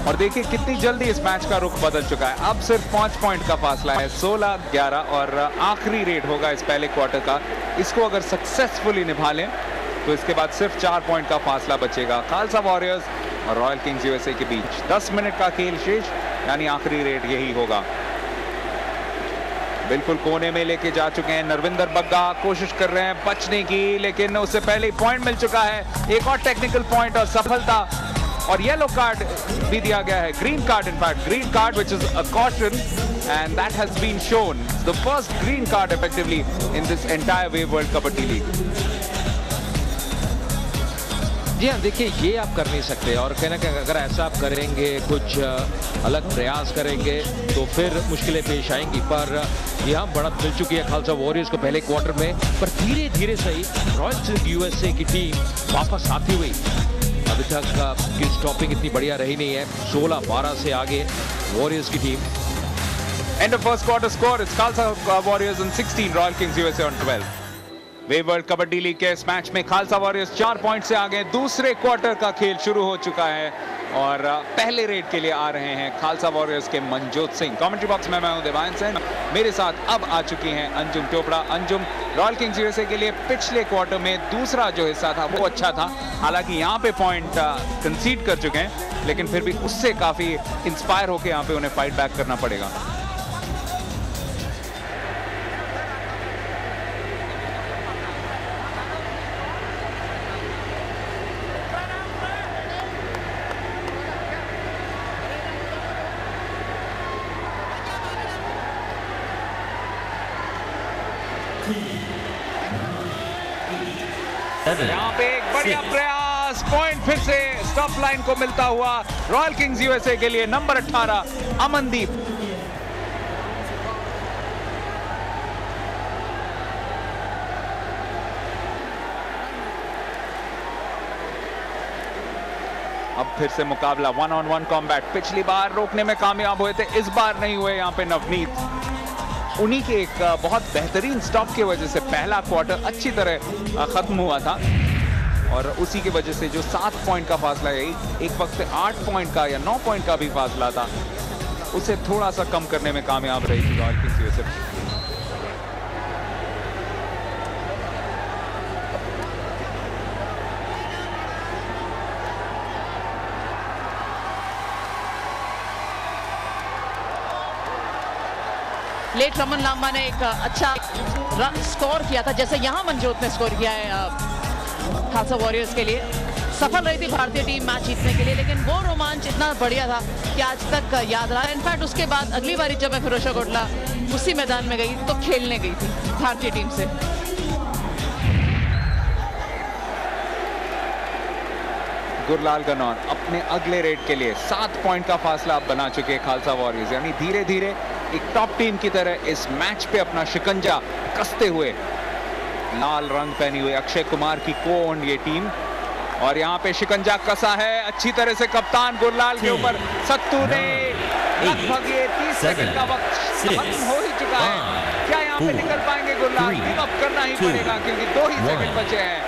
और देखिए कितनी जल्दी इस मैच का रुख बदल चुका है। अब सिर्फ 5 पॉइंट का फासला है, 16-11, और आखिरी रेड होगा इस पहले क्वार्टर का। इसको अगर सक्सेसफुली निभा लें तो इसके बाद सिर्फ 4 पॉइंट का फासला बचेगा खालसा वॉरियर्स और रॉयल किंग्स यूएसए के बीच। 10 मिनट का खेल शेष, यानी आखिरी रेड यही होगा। बिल्कुल कोने में लेके जा चुके हैं नरविंदर बग्गा, कोशिश कर रहे हैं बचने की, लेकिन उससे पहले ही पॉइंट मिल चुका है। एक और टेक्निकल पॉइंट और सफलता, और येलो कार्ड भी दिया गया है, green card in fact, green card which is a caution and that has been shown, the first green card effectively in this entire Wave World Kabaddi League। जी हाँ, देखिए ये आप कर नहीं सकते, और कहना कि अगर ऐसा आप करेंगे, कुछ अलग प्रयास करेंगे तो फिर मुश्किलें पेश आएंगी। पर यहाँ बढ़त मिल चुकी है खालसा वॉरियर्स को पहले क्वार्टर में, पर धीरे धीरे सही रॉयल किंग्स यूएसए की टीम वापस आती हुई। अभी तक की स्टॉपिंग इतनी बढ़िया रही नहीं है, 16-12 से आगे वॉरियर्स की team. End of first quarter score, it's Khalsa Warriors on 16, Royal Kings USA on 12। Wave world kabaddi league के इस मैच में खालसा वॉरियर्स 4 पॉइंट से आगे। दूसरे क्वार्टर का खेल शुरू हो चुका है और पहले रेड के लिए आ रहे हैं खालसा वॉरियर्स के मनजोत सिंह। कमेंट्री बॉक्स में मैं हूं देवान सेन, मेरे साथ अब आ चुकी हैं Anjum Chopra. Anjum, royal Kings USA के लिए पिछले क्वार्टर में दूसरा जो हिस्सा था वो अच्छा था, हालांकि यहाँ पे पॉइंट कंसीड कर चुके हैं, लेकिन फिर भी उससे काफी इंस्पायर होकर यहाँ पे उन्हें फाइट बैक करना पड़ेगा। यहाँ पे एक बढ़िया प्रयास, पॉइंट फिर से स्टॉप लाइन को मिलता हुआ रॉयल किंग्स यूएसए के लिए नंबर 18 अमनदीप। अब फिर से मुकाबला 1-on-1 कॉम्बैट। पिछली बार रोकने में कामयाब हुए थे, इस बार नहीं हुए यहाँ पे नवनीत। उन्हीं के एक बहुत बेहतरीन स्टॉप की वजह से पहला क्वार्टर अच्छी तरह खत्म हुआ था और उसी की वजह से जो 7 पॉइंट का फासला है, एक वक्त 8 पॉइंट का या 9 पॉइंट का भी फासला था, उसे थोड़ा सा कम करने में कामयाब रही थी Royal Kings USA. Late Raman Lamba ने एक अच्छा स्कोर किया था, जैसे यहाँ मनजोत ने स्कोर किया है खालसा वॉरियर्स के लिए। सफल रही थी भारतीय टीम मैच जीतने के लिए, लेकिन वो रोमांच इतना बढ़िया था कि आज तक याद रहा। इनफैक्ट उसके बाद अगली बारी जब मैं फिरोजा कोटला उसी मैदान में गई तो खेलने गई थी भारतीय टीम से। गुरलाल गनौर अपने अगले रेड के लिए 7 पॉइंट का फासला अब बना चुके हैं खालसा वॉरियर्स, यानी धीरे धीरे एक टॉप टीम की तरह इस मैच पे अपना शिकंजा कसते हुए। लाल रंग पहनी हुई अक्षय कुमार की को-ओन्ड ये टीम, और यहाँ पे शिकंजा कसा है अच्छी तरह से कप्तान गुरलाल के ऊपर। सत्तू ने लगभग ये 30 सेकंड का वक्त खत्म हो ही चुका है। क्या यहाँ पे निकल पाएंगे गुरलाल? गिव अप करना ही पड़ेगा क्योंकि 2 ही सेकंड बचे हैं।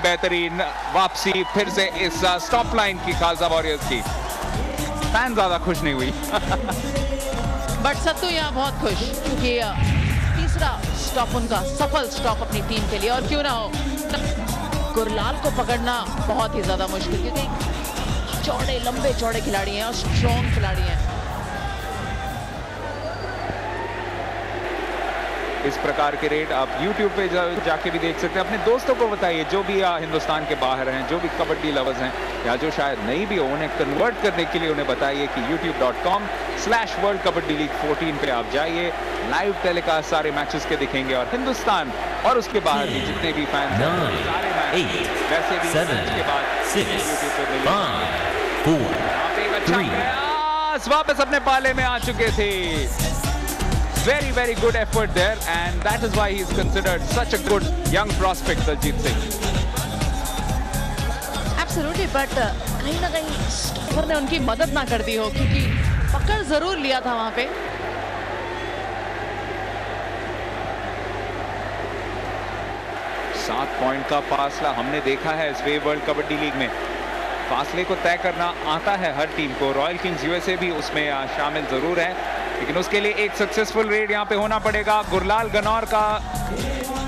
बेहतरीन वापसी फिर से इस स्टॉप लाइन की खालसा वॉरियर्स की। फैन ज्यादा खुश नहीं हुई बट सत्तू यहाँ बहुत खुश, क्योंकि तीसरा स्टॉप उनका सफल स्टॉप अपनी टीम के लिए। और क्यों ना हो, गुरलाल को पकड़ना बहुत ही ज्यादा मुश्किल, क्योंकि चौड़े लंबे चौड़े खिलाड़ी हैं और स्ट्रॉन्ग खिलाड़ी हैं। इस प्रकार के रेड आप YouTube पे जाके भी देख सकते हैं। अपने दोस्तों को बताइए, जो भी हिंदुस्तान के बाहर हैं, जो भी कबड्डी लवर्स हैं या जो शायद नहीं भी हो, उन्हें कन्वर्ट करने के लिए उन्हें बताइए कि youtube.com/World Kabaddi League 14 पे आप जाइए। लाइव टेलीकास्ट सारे मैचेस के दिखेंगे और हिंदुस्तान और उसके बाहर भी जितने भी फैंस हैं सारे मैच वैसे भी मैच के बाद YouTube पे मिलेंगे। यहाँ पे एक अच्छा प्रयास, वापस अपने पाले में आ चुके थे। Very good effort there, and that is why he is considered such a good young prospect, Daljit Singh. Absolutely, but कहीं ना कहीं स्टॉपर ने उनकी मदद ना कर दी हो, क्योंकि पकड़ जरूर लिया था वहां पे। सात पॉइंट का फासला हमने देखा है इस वेव वर्ल्ड कबड्डी लीग में। फासले को तय करना आता है हर टीम को, रॉयल किंग्स यूएसए भी उसमें शामिल जरूर है, लेकिन उसके लिए एक सक्सेसफुल रेड यहाँ पे होना पड़ेगा। गुरलाल गनौर का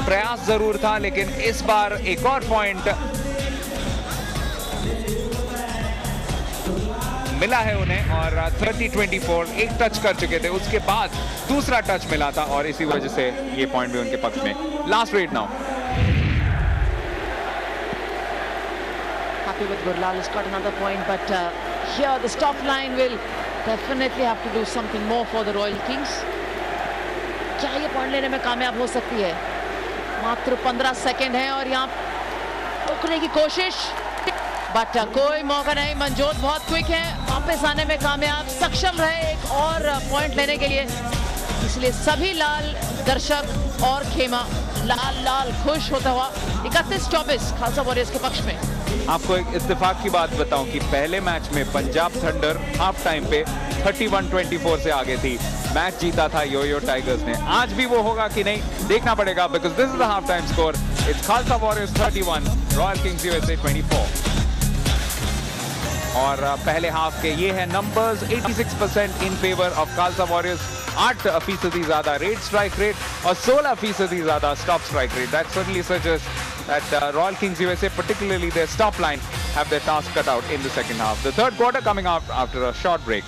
प्रयास जरूर था, लेकिन इस बार एक और पॉइंट मिला है उन्हें और 30-24 एक टच कर चुके थे, उसके बाद दूसरा टच मिला था और इसी वजह से ये पॉइंट भी उनके पक्ष में। Last red now. Happy with Gurlal, has got another point, but here the stop line will definitely have to do something more for the Royal Kings. क्या ये पॉइंट लेने में कामयाब हो सकती है? मात्र 15 सेकंड है और यहाँ रोकने की कोशिश, बट कोई मौका नहीं। मनजोत बहुत क्विक है, वापस आने में कामयाब, सक्षम रहे एक और पॉइंट लेने के लिए। इसलिए सभी लाल दर्शक और खेमा लाल खुश होता हुआ 31-24 खालसा वॉरियर्स के पक्ष में। आपको एक इत्तेफाक की बात बताऊं कि पहले मैच में पंजाब थंडर हाफ टाइम पे 31-24 से आगे थी, मैच जीता था योयो टाइगर्स ने। आज भी वो होगा कि नहीं देखना पड़ेगा, because this is the half time score. It's Khalsa warriors 31, royal Kings USA 24। और पहले हाफ के ये है numbers, 86% in favour of Khalsa warriors, 8% ज्यादा रेड स्ट्राइक रेट और 16% ज्यादा stop strike rate. That certainly suggest that Royal Kings USA, particularly their stop line, have their task cut out in the second half. The third quarter coming up after a short break.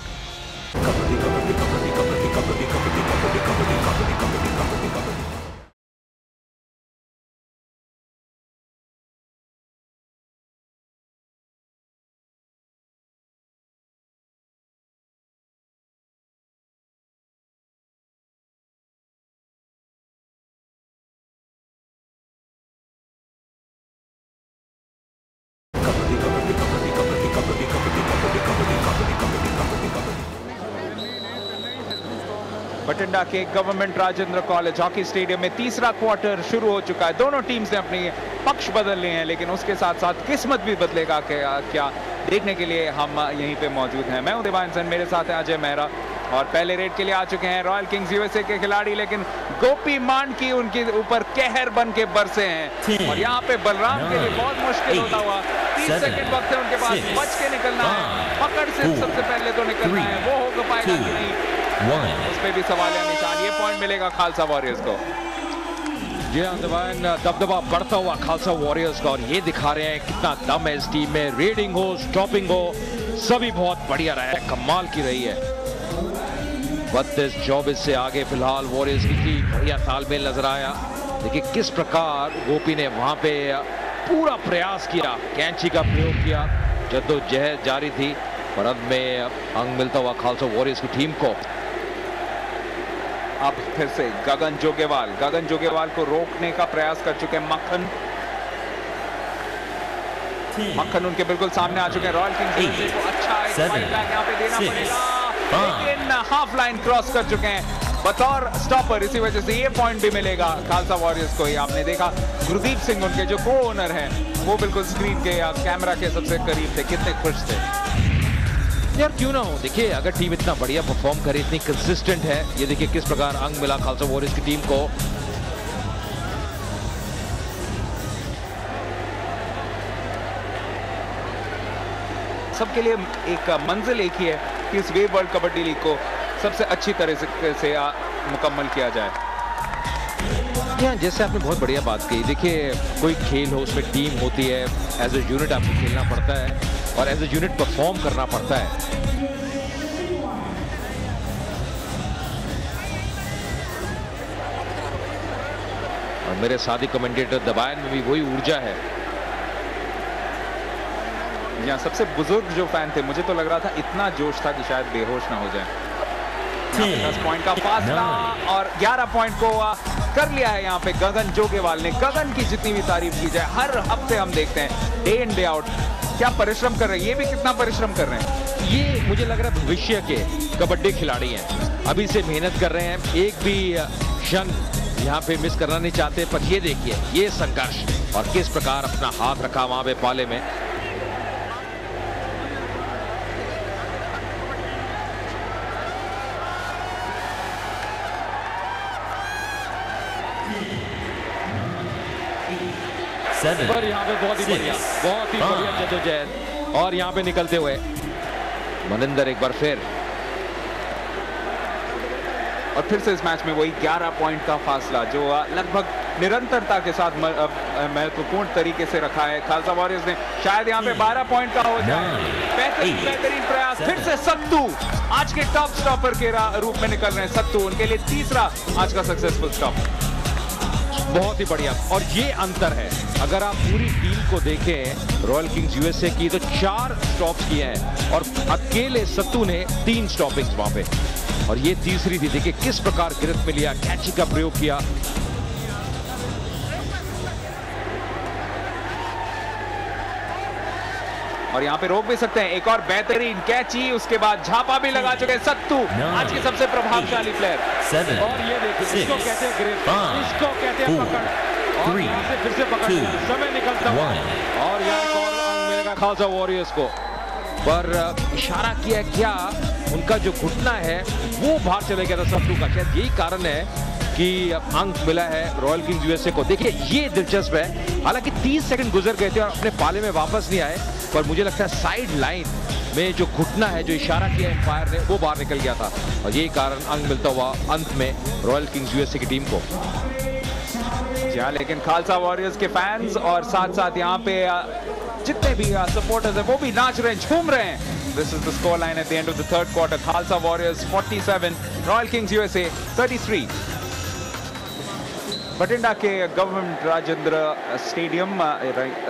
Bathinda के government Rajendra college hockey stadium में तीसरा quarter शुरू हो चुका है। दोनों teams ने अपने पक्ष बदल लिए हैं, लेकिन उसके साथ साथ किस्मत भी बदलेगा क्या देखने के लिए हम यहीं पे मौजूद हैं। मैं उदय बांसन, मेरे साथ है अजय मेहरा और पहले रेड के लिए आ चुके हैं रॉयल किंग्स यूएसए के खिलाड़ी, लेकिन गोपी मांडकी उनके ऊपर कहर बन के बरसे हैं और यहाँ पे बलराम के लिए बहुत मुश्किल होता हुआ 30 सेकंड वक्त है उनके पास, बच के निकलना है, पकड़ से सबसे पहले तो निकलना है, वो हो पाएगा कि नहीं उस पे भी सवाल है निशान। ये पॉइंट मिलेगा खालसा वॉरियर्स को। जी अंदमान दबदबा बढ़ता हुआ खालसा वॉरियर्स का और ये दिखा रहे हैं कितना दम है इस टीम में। रेडिंग हो, स्टॉपिंग हो, सभी बहुत बढ़िया रहा है, कमाल की रही है। 32-24 से आगे फिलहाल वॉरियर्स की टीम बढ़िया तालमेल नजर आया। देखिए किस प्रकार गोपी ने वहां पे पूरा प्रयास किया, कैंची का प्रयोग किया, जद्दोजहद जारी थी और अंत में अंक मिलता हुआ खालसा वॉरियर्स की टीम को। अब फिर से गगन जोगेवाल को रोकने का प्रयास कर चुके हैं मक्खन उनके बिल्कुल सामने आ चुके हैं। रॉयल किंग्स को अच्छा यहाँ पे देना पड़ेगा, लेकिन हाफ लाइन क्रॉस कर चुके हैं बतौर स्टॉपर, इसी वजह से ये पॉइंट भी मिलेगा खालसा वॉरियर्स को। ये आपने देखा गुरदीप सिंह उनके जो को ओनर हैं वो बिल्कुल स्क्रीन के या कैमरा के सबसे करीब थे, कितने खुश थे यार। क्यों ना हो, देखिए अगर टीम इतना बढ़िया परफॉर्म करे, इतनी कंसिस्टेंट है, ये देखिए किस प्रकार अंक मिला खालसा वॉरियर्स की टीम को। सबके लिए एक मंजिल एक ही है कि इस वेव वर्ल्ड कबड्डी लीग को सबसे अच्छी तरह से मुकम्मल किया जाए। जैसे आपने बहुत बढ़िया बात कही, देखिए कोई खेल हो उसमें टीम होती है, एज ए यूनिट आपको खेलना पड़ता है और एज ए यूनिट परफॉर्म करना पड़ता है। और मेरे साथी कमेंटेटर दबायन में भी वही ऊर्जा है। यहाँ सबसे बुजुर्ग जो फैन थे, मुझे तो लग रहा था इतना जोश था कि शायद बेहोश ना हो जाए। 10 पॉइंट का फासला और 11 पॉइंट को कर लिया है यहाँ पे गगन जोगेवाल ने। गगन की जितनी भी तारीफ की जाए, हर हफ्ते हम देखते हैं डे इन डे आउट क्या परिश्रम कर रहे हैं, ये भी कितना परिश्रम कर रहे हैं। ये मुझे लग रहा है भविष्य के कबड्डी खिलाड़ी हैं, अभी से मेहनत कर रहे हैं, एक भी क्षण यहाँ पे मिस करना नहीं चाहते। पर ये देखिए ये संघर्ष और किस प्रकार अपना हाथ रखा वहां पे पाले में। पर यहाँ पे बहुत ही बढ़िया जद्दोजहद और यहाँ पे निकलते हुए मनिंदर एक बार फिर। और फिर से इस मैच में वही 11 पॉइंट का फासला जो लगभग निरंतरता के साथ महत्वपूर्ण तरीके से रखा है खालसा वॉरियर्स ने। शायद यहाँ पे 12 पॉइंट का हो जाए। बेहतरीन प्रयास, फिर से सत्तू आज के टॉप स्टॉपर के रूप में निकल रहे हैं। सत्तू उनके लिए तीसरा आज का सक्सेसफुल स्टॉप, बहुत ही बढ़िया। और ये अंतर है, अगर आप पूरी टीम को देखें रॉयल किंग्स यूएसए की तो 4 स्टॉप्स किए हैं और अकेले सत्तू ने 3 स्टॉपिंग्स वहां पे, और ये तीसरी थी। देखिए किस प्रकार गिरफ्त में लिया, कैची का प्रयोग किया। और यहाँ पे रोक भी सकते हैं। एक और बेहतरीन कैची, उसके बाद झापा भी लगा चुके हैं सत्तू, आज के सबसे प्रभावशाली प्लेयर। और ये देखिए इसको कहते हैं गिरफ्त, इसको कहते हैं पकड़, और यहाँ से फिर से पकड़, समय निकलता हुआ और यहाँ एक और अंक मिलेगा खालसा वॉरियर्स को। पर इशारा किया क्या, उनका जो घुटना है वो बाहर चले गया था सत्तू का, शायद यही कारण है कि अंक मिला है रॉयल किंग्स यूएसए को। देखिए ये दिलचस्प है, हालांकि 30 सेकंड गुजर गए थे और अपने पाले में वापस नहीं आए, पर मुझे लगता है साइड लाइन में जो घुटना है, जो इशारा किया एम्पायर ने, वो बाहर निकल गया था और यही कारण अंक मिलता हुआ अंत में रॉयल किंग्स यूएसए की टीम को। लेकिन खालसा वॉरियर्स के फैंस और साथ साथ यहाँ पे जितने भी सपोर्टर्स हैं वो भी नाच रहे हैं, झूम रहे हैं। This is the score line at the end of the third quarter. Khalsa Warriors 47, Royal Kings USA 33. Bathinda के government Rajendra stadium,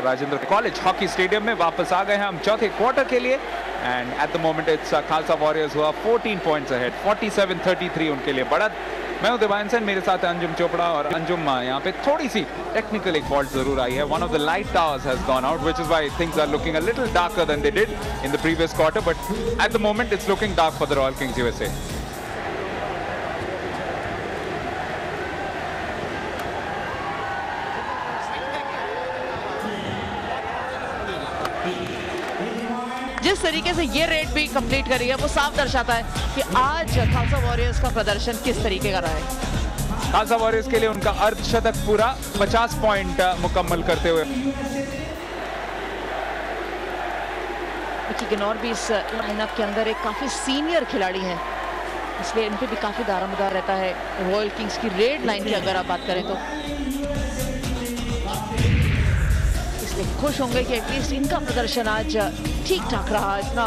Rajendra college hockey stadium में वापस आ गए हैं हम चौथे क्वार्टर के लिए। And eight the moment it's Khalsa warriors हुआ 14 पॉइंट्स अहेड, 47-33 उनके लिए बढ़त। मैं हूं दिवान सेन, मेरे साथ अंजुम चोपड़ा। और अंजुम, यहाँ पे थोड़ी सी टेक्निकल एक फॉल्ट जरूर आई है। One of the light towers has gone out, which is why things are looking a little darker than they did in the previous quarter, but at the moment it's looking dark for the Royal Kings USA. जिस तरीके से ये red भी complete करी है वो साफ दर्शाता है कि आज खालसा वॉरियर्स का प्रदर्शन किस तरीके का रहा है। खालसा वॉरियर्स के लिए उनका अर्धशतक पूरा 50 पॉइंट मुकम्मल करते हुए। विक्की गनौर भी इस लाइनअप के अंदर एक काफी सीनियर खिलाड़ी हैं, इसलिए इन पे भी काफी दारोमदार रहता है रॉयल किंग्स की रेड लाइन की अगर आप बात करें तो। खुश होंगे कि एटलीस्ट इनका प्रदर्शन आज ठीक ठाक रहा, इतना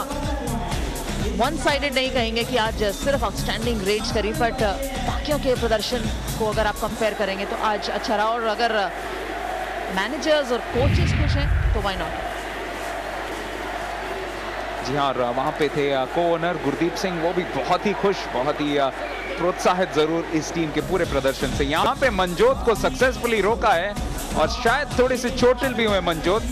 वन साइडेड नहीं कहेंगे कि आज सिर्फ आउटस्टैंडिंग रेड्स करी, बट बाकियों के प्रदर्शन को अगर आप कंपेयर करेंगे तो आज अच्छा रहा। और अगर मैनेजर्स और कोचेस खुश हैं तो व्हाई नॉट। जी हाँ, और वहाँ पे थे को ओनर गुरदीप सिंह, वो भी बहुत ही खुश, बहुत ही प्रोत्साहित जरूर इस टीम के पूरे प्रदर्शन से। यहाँ पे मनजोत को सक्सेसफुली रोका है और शायद थोड़े से चोटिल भी हुए मनजोत,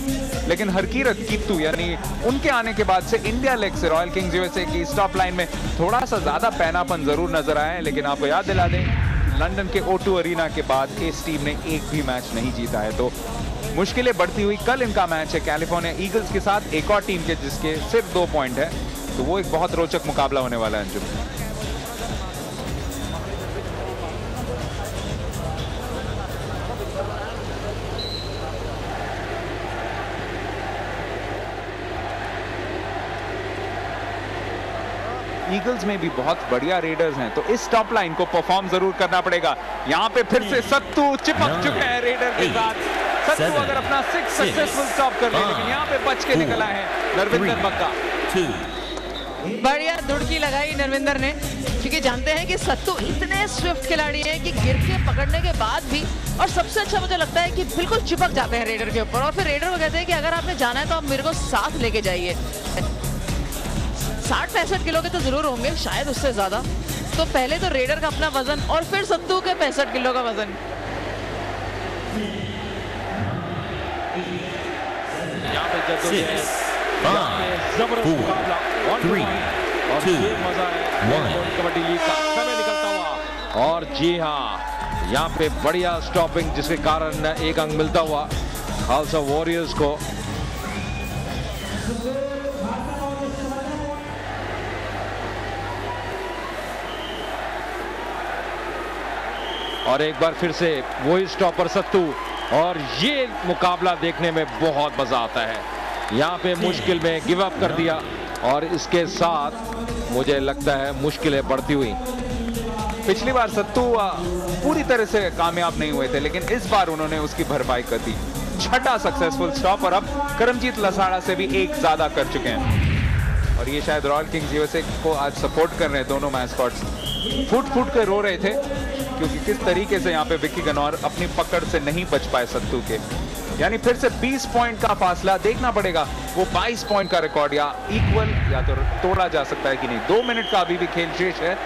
लेकिन हरकीरत कीतू यानी उनके आने के बाद से इंडिया लेग से रॉयल किंग्स यूएसए की स्टॉप लाइन में थोड़ा सा ज्यादा पैनापन जरूर नजर आया है। लेकिन आपको याद दिला दें, लंदन के O2 अरीना के बाद इस टीम ने एक भी मैच नहीं जीता है, तो मुश्किलें बढ़ती हुई। कल इनका मैच है कैलिफोर्निया ईगल्स के साथ, एक और टीम के जिसके सिर्फ 2 पॉइंट है, तो वो एक बहुत रोचक मुकाबला होने वाला है अंजुम। ईगल्स में भी बहुत बढ़िया रेडर्स हैं, तो इस टॉप लाइन को परफॉर्म जरूर करना पड़ेगा। यहाँ पे फिर से सत्तू चिपक चुके हैं रेडर के साथ। सत्तू अगर अपना 6 सक्सेसफुल स्टॉप कर ले, लेकिन यहाँ पे बच के निकला है नरविंदर बक्का। बढ़िया दुड़की लगाई नरविंदर ने, क्योंकि जानते हैं कि सत्तू इतने स्विफ्ट खिलाड़ी हैं कि गिर के पकड़ने के बाद भी, और सबसे अच्छा मुझे लगता है कि बिल्कुल चिपक जाते हैं रेडर के ऊपर, और फिर रेडर को कहते हैं कि अगर आपने जाना है तो आप मेरे को साथ लेके जाइए। 60-65 किलो के तो जरूर होंगे, शायद उससे ज्यादा। तो पहले तो रेडर का अपना वजन और फिर सत्तू के 65 किलो का वजन। यहाँ पे जबरदस्त मुकाबला, 1-2 मजा है कबड्डी लीग का समय निकलता हुआ। और जी हाँ, यहाँ पे बढ़िया स्टॉपिंग जिसके कारण एक अंक मिलता हुआ खालसा वॉरियर्स को। और एक बार फिर से वही स्टॉपर सत्तू, और ये मुकाबला देखने में बहुत मजा आता है। यहाँ पे मुश्किल में गिव अप कर दिया, और इसके साथ मुझे लगता है मुश्किलें बढ़ती हुई। पिछली बार सत्तू पूरी तरह से कामयाब नहीं हुए थे, लेकिन इस बार उन्होंने उसकी भरपाई कर दी। 6ठा सक्सेसफुल स्टॉप, और अब करमजीत लसाड़ा से भी एक ज्यादा कर चुके हैं। और ये शायद रॉयल किंग्स यूएसए को आज सपोर्ट कर रहे हैं। दोनों मैस्कॉट्स फुट फुट के रो रहे थे, क्योंकि किस तरीके से यहाँ पे विक्की गनौर अपनी पकड़ से नहीं बच पाए सत्तू के। यानी फिर से 20 पॉइंट का फासला देखना पड़ेगा, वो 22 पॉइंट का रिकॉर्ड या इक्वल या तो तोड़ा जा सकता है कि नहीं। 2 मिनट का अभी भी खेल शेष है,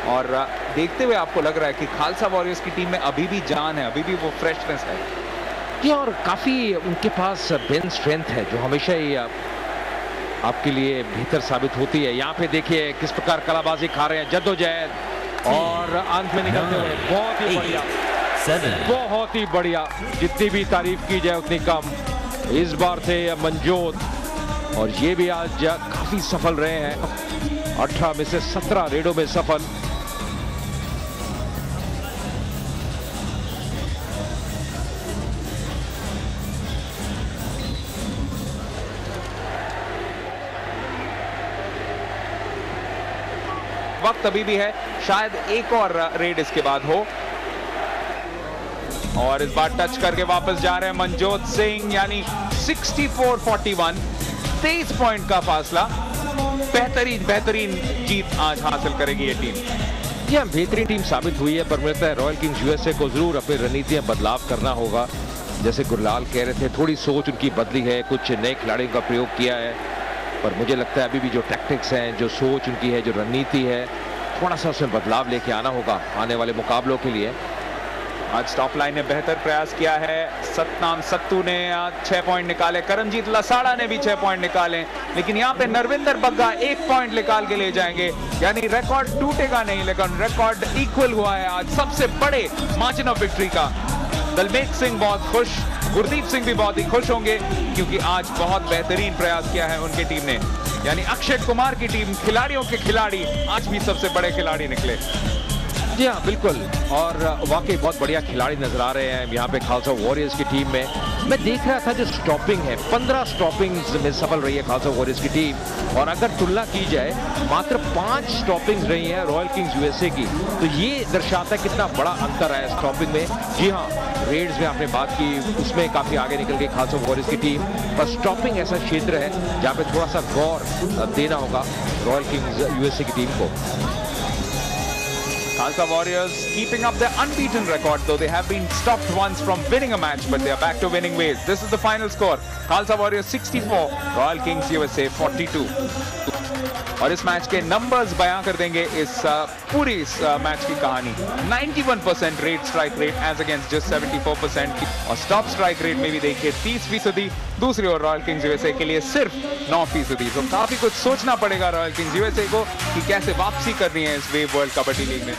और देखते हुए आपको लग रहा है कि खालसा वॉरियर्स की टीम में अभी भी जान है, अभी भी वो फ्रेशनेस है। ये और काफी उनके पास बेन स्ट्रेंथ है, जो हमेशा ही आपके लिए बेहतर साबित होती है। यहाँ पे देखिए किस प्रकार कलाबाजी खा रहे हैं, जद्दोजहद, और अंत में निकलते हुए बहुत ही बढ़िया, बहुत ही बढ़िया। जितनी भी तारीफ की जाए उतनी कम। इस बार थे मनजोत, और ये भी आज काफी सफल रहे हैं। 18 में से 17 रेडों में सफल। वक्त अभी भी है, शायद एक और रेड इसके बाद हो। और इस बार टच करके वापस जा रहे हैं मनजोत सिंह, यानी 64-41, 23 पॉइंट का फासला। बेहतरीन जीत आज हासिल करेगी ये टीम। यह बेहतरीन टीम साबित हुई है, पर मुझे लगता है रॉयल किंग्स यूएसए को जरूर अपनी रणनीति में बदलाव करना होगा। जैसे गुरलाल कह रहे थे, थोड़ी सोच उनकी बदली है, कुछ नए खिलाड़ियों का प्रयोग किया है, पर मुझे लगता है अभी भी जो टैक्टिक्स हैं, जो सोच उनकी है, जो रणनीति है, थोड़ा सा उसमें बदलाव लेके आना होगा आने वाले मुकाबलों के लिए। आज टॉप लाइन ने बेहतर प्रयास किया है। सतनाम सत्तू ने 6 पॉइंट निकाले, करमजीत लसाड़ा ने भी 6 पॉइंट निकाले, लेकिन यहाँ पे नरविंदर बग्गा 1 पॉइंट निकाल के ले जाएंगे। यानी रिकॉर्ड टूटेगा नहीं, लेकिन रिकॉर्ड इक्वल हुआ है आज सबसे बड़े मार्जिन ऑफ विक्ट्री का। दलमेक सिंह बहुत खुश, गुरदीप सिंह भी बहुत ही खुश होंगे, क्योंकि आज बहुत बेहतरीन प्रयास किया है उनकी टीम ने। यानी अक्षय कुमार की टीम, खिलाड़ियों के खिलाड़ी आज भी सबसे बड़े खिलाड़ी निकले। जी हाँ, बिल्कुल, और वाकई बहुत बढ़िया खिलाड़ी नजर आ रहे हैं यहाँ पे खालसा वॉरियर्स की टीम में। मैं देख रहा था जो स्टॉपिंग है, 15 स्टॉपिंग्स में सफल रही है खालसा वॉरियर्स की टीम, और अगर तुलना की जाए मात्र 5 स्टॉपिंग्स रही हैं रॉयल किंग्स यूएसए की, तो ये दर्शाता है कितना बड़ा अंतर है स्टॉपिंग में। जी हाँ, रेड्स में आपने बात की, उसमें काफी आगे निकल गई खालसा वॉरियर्स की टीम, पर स्टॉपिंग ऐसा क्षेत्र है जहाँ पे थोड़ा सा गौर देना होगा रॉयल किंग्स यूएसए की टीम को। Khalsa Warriors keeping up their unbeaten record, though they have been stopped once from winning a match, but they are back to winning ways. This is the final score. Khalsa Warriors 64, Royal Kings USA 42. और इस match के numbers बयां कर देंगे इस पूरी match की कहानी। 91% rate strike rate as against just 74%, और स्टॉप स्ट्राइक रेट में भी देखिए 30%। दूसरी ओर रॉयल किंग्स यूएसए के लिए सिर्फ 9%। तो काफी कुछ सोचना पड़ेगा रॉयल किंग्स यूएसए को कि कैसे वापसी करनी है इस वेव वर्ल्ड कबड्डी लीग में।